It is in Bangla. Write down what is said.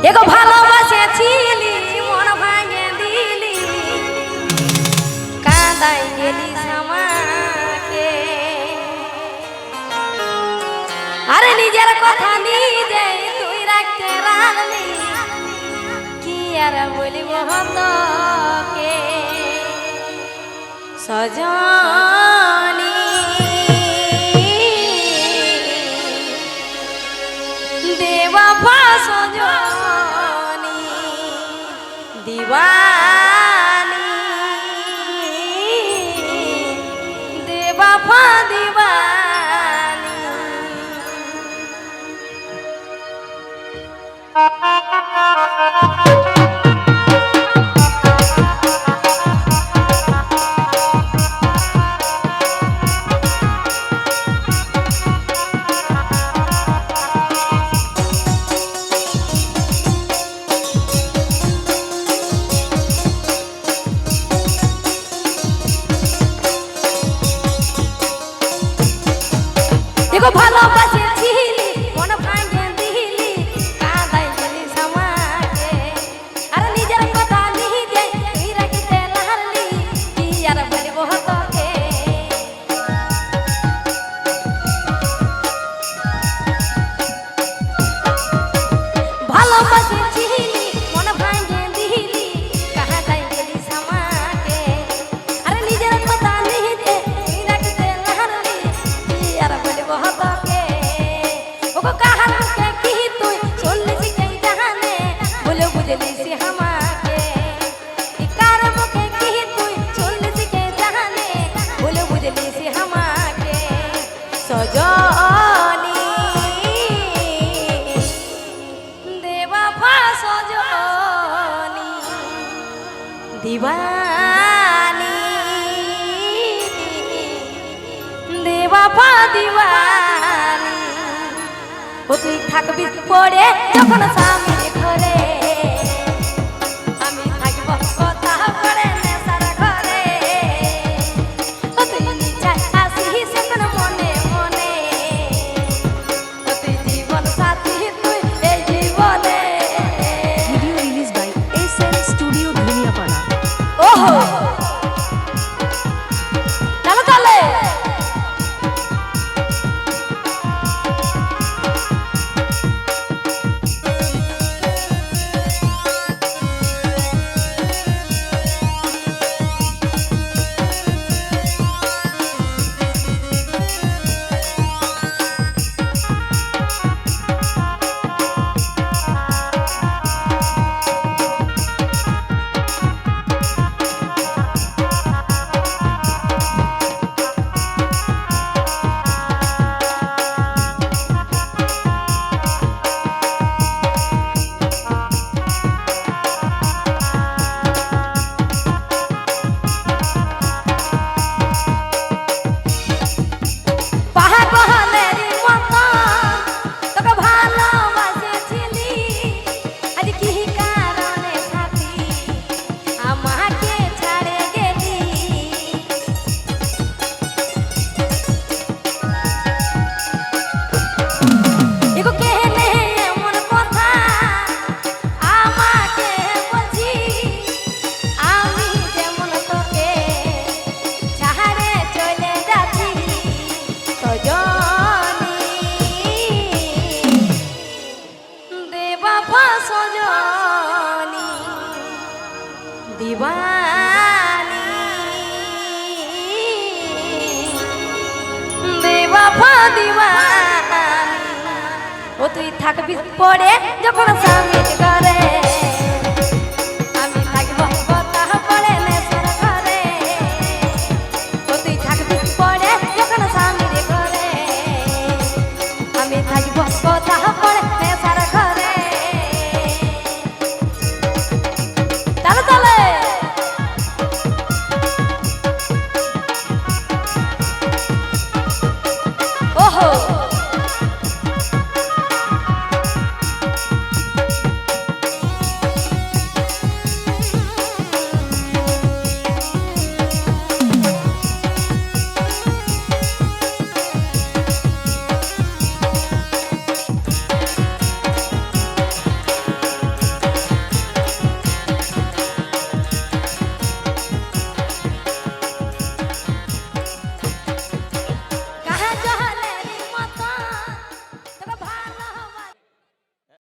এগো ভালোবাসেছিলি মন ভাঙে দিলি কাঁদাই গেলি আমাকে আরে নিজের কথা নিজে তুই রাখতে রাখলি কি আর বলিব তোকে সজনী দেওয়াফা সজনী দিওয়ানি দেওয়াফা দিওয়ানি এগো ভালোবাসেছিলি মন ভাঙে দিলি কাঁদাই গেলি আমাকে আর নিজের কথা নিজে তুই রাখতে লাগলি কি আর বলবো তোকে ভালোবাসেছিলি মন ভাঙে দিলি কাঁদাই গেলি আমাকে আর নিজের কথা নিজে তুই রাখতে লাগলি কি আর বলবো তোকে ওগো কাহার মুখে কি তুই চললিস কেই জানে বলে বুঝলিস আমাকে কার মুখে কি তুই চললিস কেই জানে বলে বুঝলিস আমাকে সজনী দেওয়াফা সজনী দিওয়ানি দেওয়াফা দিওয়ানি ও তুই থাকবি পড়ে যখন স্বামীর ঘরে আমি থাকব কথা পড়ে নেশার ঘরে ও তুই নিচাই আসিস এখন মনে মনে ও তুই জীবন সাথী তুই এই জীবনে Video released by SM Studio Dhuniapara. ওহো চলো চলে দিওয়ানি দেওয়াফা দিওয়ানি ও তুই থাকবি পড়ে যখন স্বামীর ঘরে